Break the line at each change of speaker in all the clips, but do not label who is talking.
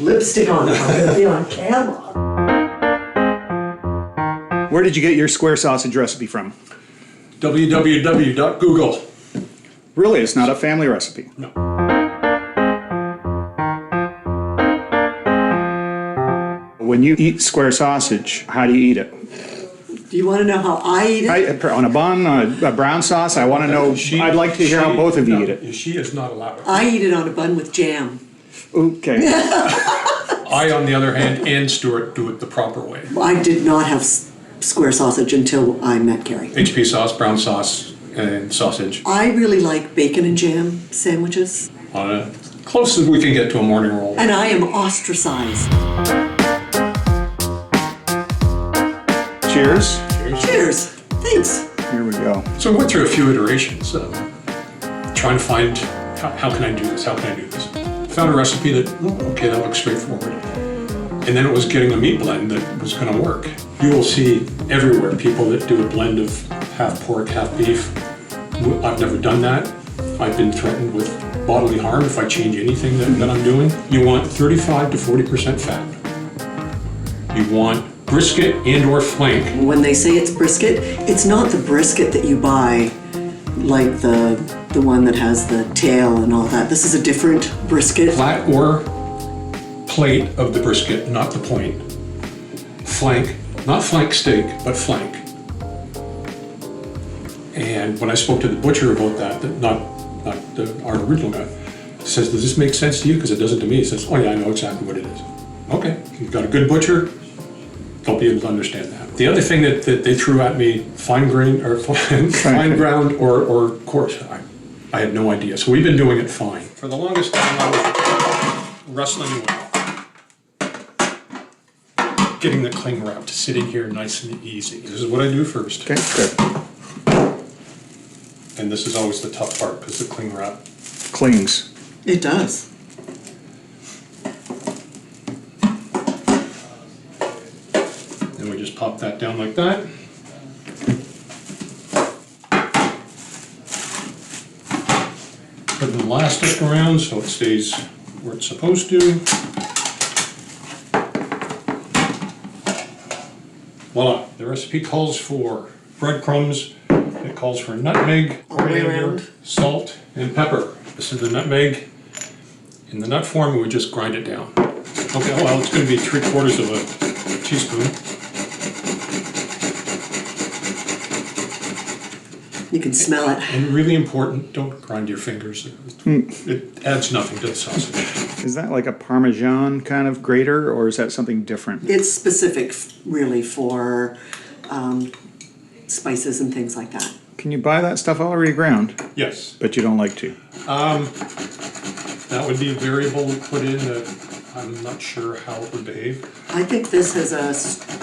lipstick on if I'm going to be on camera.
Where did you get your square sausage recipe from?
www.google.
Really, it's not a family recipe.
No.
When you eat square sausage, how do you eat it?
Do you want to know how I eat it?
On a bun, a brown sauce? I want to know. I'd like to hear how both of you eat it.
She is not allowed.
I eat it on a bun with jam.
Okay.
I, on the other hand, and Stuart do it the proper way.
I did not have square sausage until I met Carrie.
HP sauce, brown sauce, and sausage.
I really like bacon and jam sandwiches.
Close as we can get to a morning roll.
And I am ostracized.
Cheers.
Cheers. Thanks.
Here we go.
So I went through a few iterations, trying to find how can I do this? How can I do this? Found a recipe that, okay, that looks straightforward. And then it was getting a meat blend that was going to work. You will see everywhere people that do a blend of half pork, half beef. I've never done that. I've been threatened with bodily harm if I change anything that I'm doing. You want 35 to 40% fat. You want brisket and or flank.
When they say it's brisket, it's not the brisket that you buy, like the one that has the tail and all that. This is a different brisket.
Flat or plate of the brisket, not the point. Flank, not flank steak, but flank. And when I spoke to the butcher about that not our original guy, says, does this make sense to you? Because it doesn't to me. He says, oh yeah, I know exactly what it is. Okay, you've got a good butcher, they'll be able to understand that. The other thing that they threw at me, fine grain or fine ground or coarse, I had no idea. So we've been doing it fine. For the longest time I was wrestling with getting the cling wrap to sitting here nice and easy. This is what I do first.
Okay, good.
And this is always the tough part because the cling wrap
Clings.
It does.
and we just pop that down like that. Put an elastic around so it stays where it's supposed to. Voila, the recipe calls for breadcrumbs, it calls for nutmeg,
All the way
coriander,
around.
salt, and pepper. This is the nutmeg. In the nut form, we would just grind it down. Okay, well, it's going to be 3/4 of a teaspoon.
You can smell it.
And really important, don't grind your fingers. It adds nothing to the sausage.
Is that like a Parmesan kind of grater, or is that something different?
It's specific, really, for spices and things like that.
Can you buy that stuff already ground?
Yes.
But you don't like to?
That would be a variable to put in that I'm not sure how it would behave.
I think this has a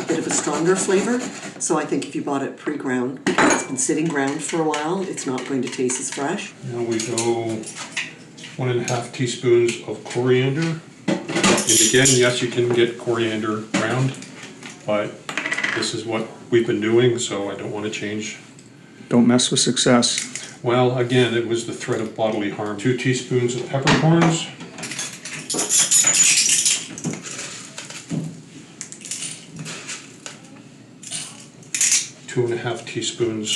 bit of a stronger flavor, so I think if you bought it pre-ground, because it's been sitting ground for a while, it's not going to taste as fresh.
Now we go 1.5 teaspoons of coriander. And again, yes, you can get coriander ground, but this is what we've been doing, so I don't want to change.
Don't mess with success.
Well, again, it was the threat of bodily harm. 2 teaspoons of peppercorns. Two 2.5 teaspoons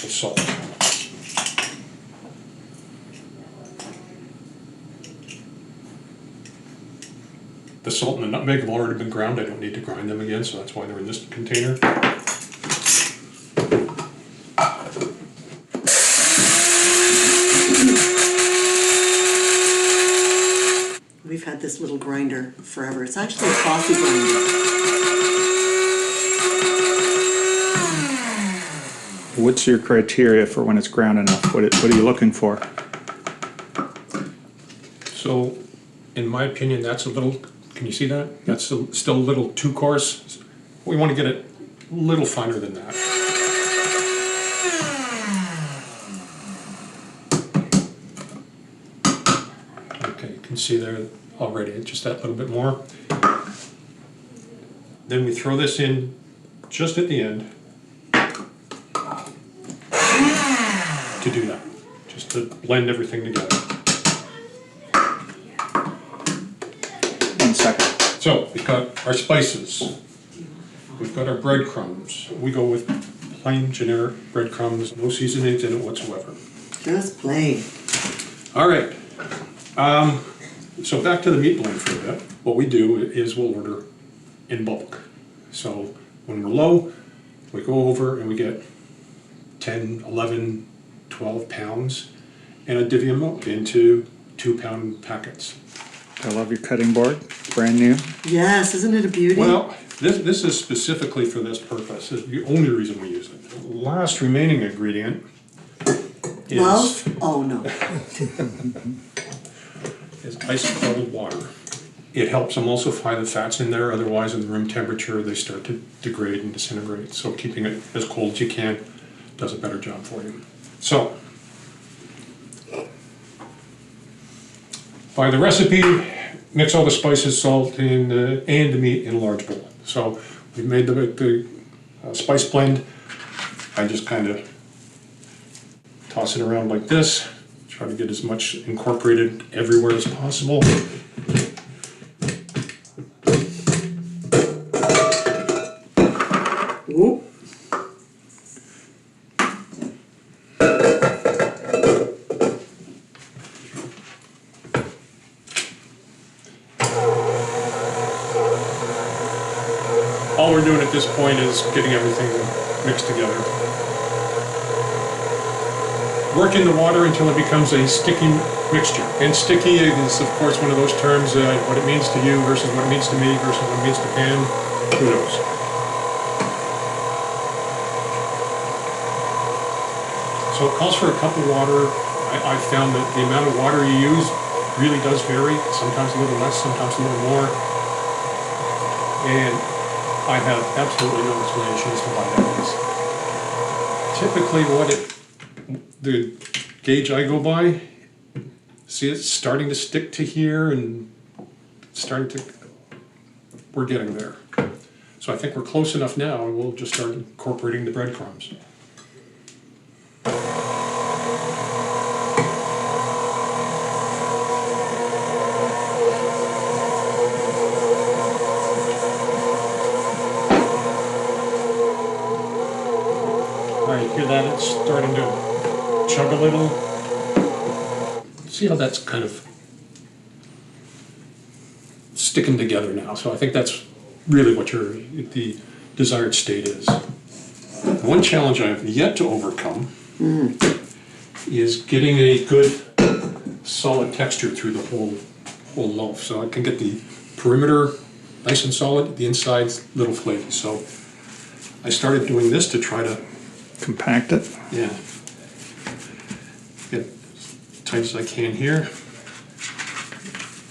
of salt. The salt and the nutmeg have already been ground. I don't need to grind them again, so that's why they're in this container.
We've had this little grinder forever. It's actually a coffee grinder.
What's your criteria for when it's ground enough? What are you looking for?
So, in my opinion, that's a little, can you see that? That's still a little too coarse. We want to get it a little finer than that. Okay, you can see there already, just that little bit more. Then we throw this in just at the end to do that, just to blend everything together.
second.
So we've got our spices. We've got our breadcrumbs. We go with plain generic breadcrumbs, no seasonings in it whatsoever.
Just plain.
All right. So back to the meat blend for a bit. What we do is we'll order in bulk. So when we're low, we go over and we get 10, 11, 12 pounds and a divvy of milk into 2-pound packets.
I love your cutting board, brand new.
Yes, isn't it a beauty?
Well, this is specifically for this purpose. It's the only reason we use it. The last remaining ingredient is,
Love? Oh, no.
is ice cold water. It helps emulsify the fats in there, otherwise at room temperature they start to degrade and disintegrate. So keeping it as cold as you can does a better job for you. So, by the recipe, mix all the spices, salt, and the meat in a large bowl. So we've made the spice blend. I just kind of toss it around like this, try to get as much incorporated everywhere as possible.
Whoop.
All we're doing at this point is getting everything mixed together. Work in the water until it becomes a sticky mixture. And sticky is, of course, one of those terms, what it means to you versus what it means to me versus what it means to Pam. Who knows? So it calls for a cup of water. I've found that the amount of water you use really does vary. Sometimes a little less, sometimes a little more. And I have absolutely no explanation as to why that is. Typically the gauge I go by, see it's starting to stick to here and we're getting there. So I think we're close enough now and we'll just start incorporating the breadcrumbs. Hear that? It's starting to chug a little. See how that's kind of sticking together now. So I think that's really what the desired state is. One challenge I have yet to overcome is getting a good solid texture through the whole loaf. So I can get the perimeter nice and solid, the inside's a little flaky. So I started doing this to try to
Compact it.
yeah. Get as tight as I can here.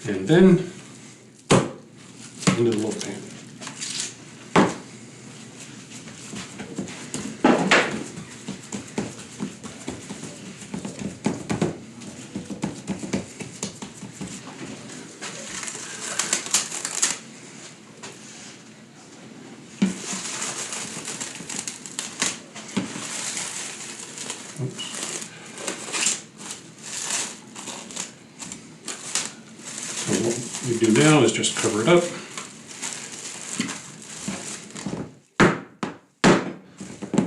And then into the loaf pan. So what we do now is just cover it up.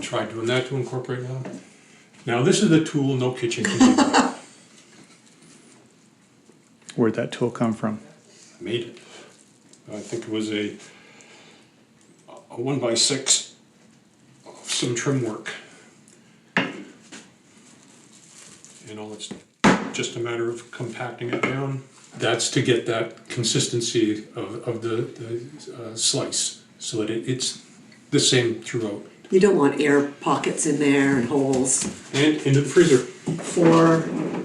Try doing that to incorporate now. Now this is the tool no kitchen can do. I
Where'd that tool come from?
made it. I think it was a 1x6 of some trim work. And all it's just a matter of compacting it down. That's to get that consistency of the slice so that it's the same throughout.
You don't want air pockets in there and holes.
And into the freezer.
For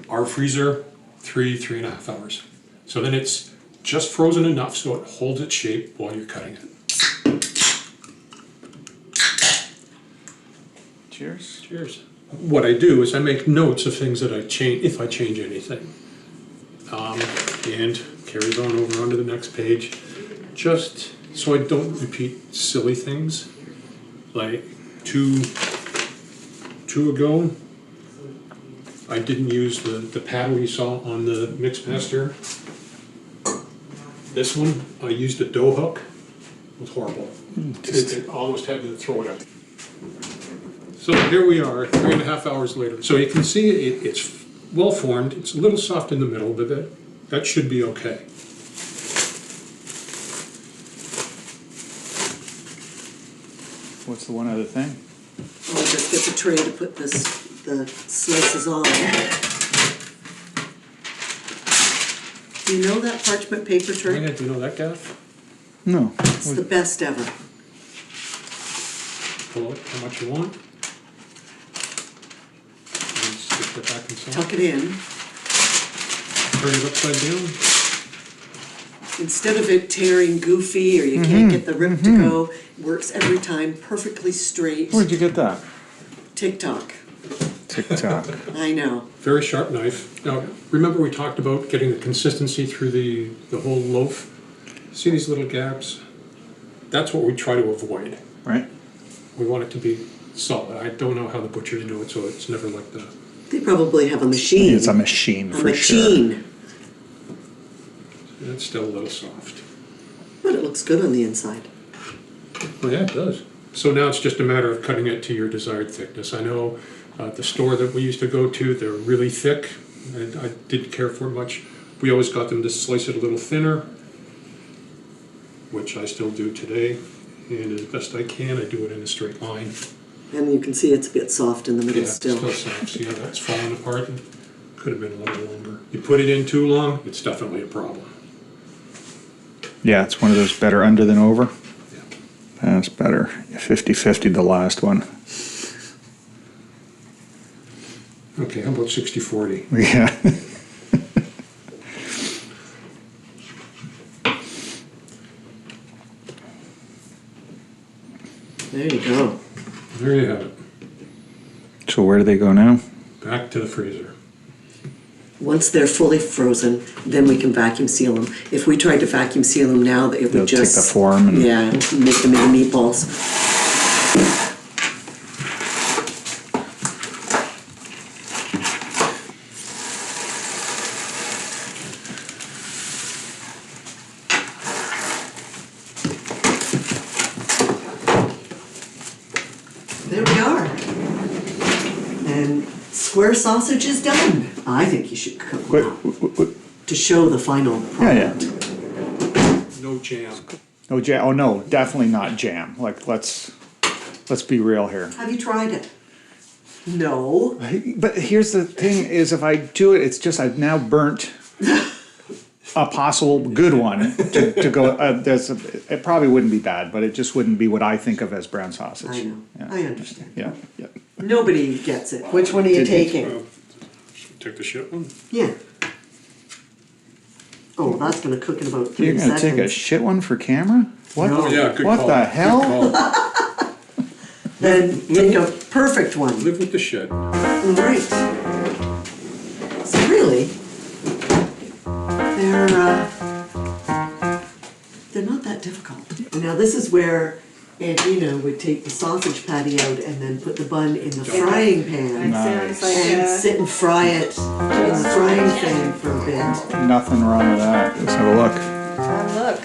Our freezer, 3.5 hours. So then it's just frozen enough so it holds its shape while you're cutting it.
Cheers.
Cheers. What I do is I make notes of things that I change, if I change anything. And carries on over onto the next page, just so I don't repeat silly things. Like two ago, I didn't use the paddle you saw on the Mixmaster. This one, I used a dough hook. It was horrible. It almost had to throw it out. So here we are, 3.5 hours later. So you can see it's well formed. It's a little soft in the middle, but that should be okay.
What's the one other thing?
I'll just get the tray to put the slices on. Do you know that parchment paper tray?
Do you know that, Gav?
No.
It's the best ever.
Pull it how much you want. And stick it back inside.
Tuck it in.
Turn it upside down.
Instead of it tearing goofy or you can't get the rip to go, it works every time perfectly straight.
Where'd you get that?
TikTok.
TikTok.
I know.
Very sharp knife. Now, remember we talked about getting the consistency through the whole loaf? See these little gaps? That's what we try to avoid.
Right?
We want it to be solid. I don't know how the butchers do it, so it's never like that.
They probably have a machine.
It's a machine for sure.
A machine.
It's still a little soft.
But it looks good on the inside.
Oh yeah, it does. So now it's just a matter of cutting it to your desired thickness. I know at the store that we used to go to, they're really thick. I didn't care for it much. We always got them to slice it a little thinner, which I still do today. And as best I can, I do it in a straight line.
And you can see it's a bit soft in the middle still.
It's still soft. See how that's falling apart? It could have been a little longer. You put it in too long, it's definitely a problem.
Yeah, it's one of those better under than over.
Yeah.
That's better. 50-50 the last one.
Okay, how about 60-40?
Yeah.
There you go.
There you have it.
So where do they go now?
Back to the freezer.
Once they're fully frozen, then we can vacuum seal them. If we tried to vacuum seal them now, it would
They'll
just...
take the form and...
Yeah, it'll make them into meatballs. There we are. And square sausage is done. I think you should cook one up to show the final product.
No jam.
No jam. Oh no, definitely not jam. Like let's be real here.
Have you tried it? No.
But here's the thing: is if I do it, it's just I've now burnt a possible good one to go. It probably wouldn't be bad, but it just wouldn't be what I think of as brown sausage.
I know.
Yeah.
I understand.
Yeah. Yeah.
Nobody gets it. Which one are you taking?
Take the shit one.
Yeah. Oh, that's gonna cook in about 3
You're gonna
seconds.
take a shit one for camera? What?
Oh yeah, good
What
call.
the hell?
Good call.
Then take a perfect one.
Live with the shit.
Right. So really, they're not that difficult. Now this is where Antina would take the sausage patty out and then put the bun in the frying pan
Nice.
and sit and fry it in the frying pan for a bit.
Nothing wrong with that. Let's have a look.
Look.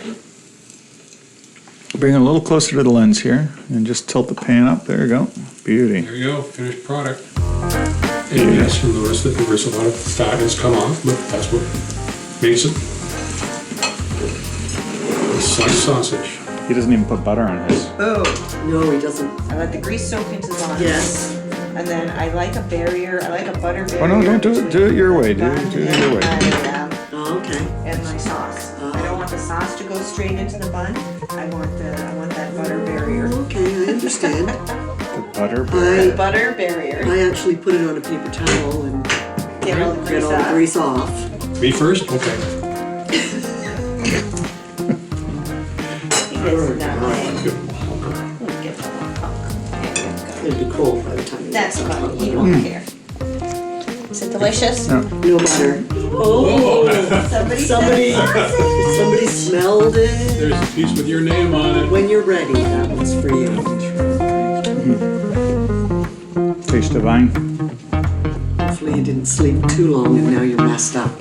Bring it a little closer to the lens here and just tilt the pan up. There you go. Beauty.
There you go, finished product. And yes, you'll notice that there is a lot of fat has come off, but that's what makes it a sliced sausage.
He doesn't even put butter on his.
Oh,
No, he doesn't.
I let the grease soak into the bun.
Yes.
And then I like a barrier, I like a butter barrier.
Oh no, don't do it. Do it your way. Do
between
it
the bun
your way.
Oh, okay.
And my sauce. I don't want the sauce to go straight into the bun. I want that butter barrier.
Okay, I understand.
The butter.
The butter barrier.
I actually put it on a paper towel and
Get all the
get
grease
all the
out.
grease off.
Me first? Okay.
He gets nutmeg.
Good honker.
Get the one punk. There you go.
It'll be cold by the time you
That's
get
fine, you don't care. Is it delicious?
No.
No butter. Oh, somebody smelled it.
There's a piece with your name on it.
When you're ready, that one's for you.
Taste divine.
Hopefully you didn't sleep too long and now you're messed up.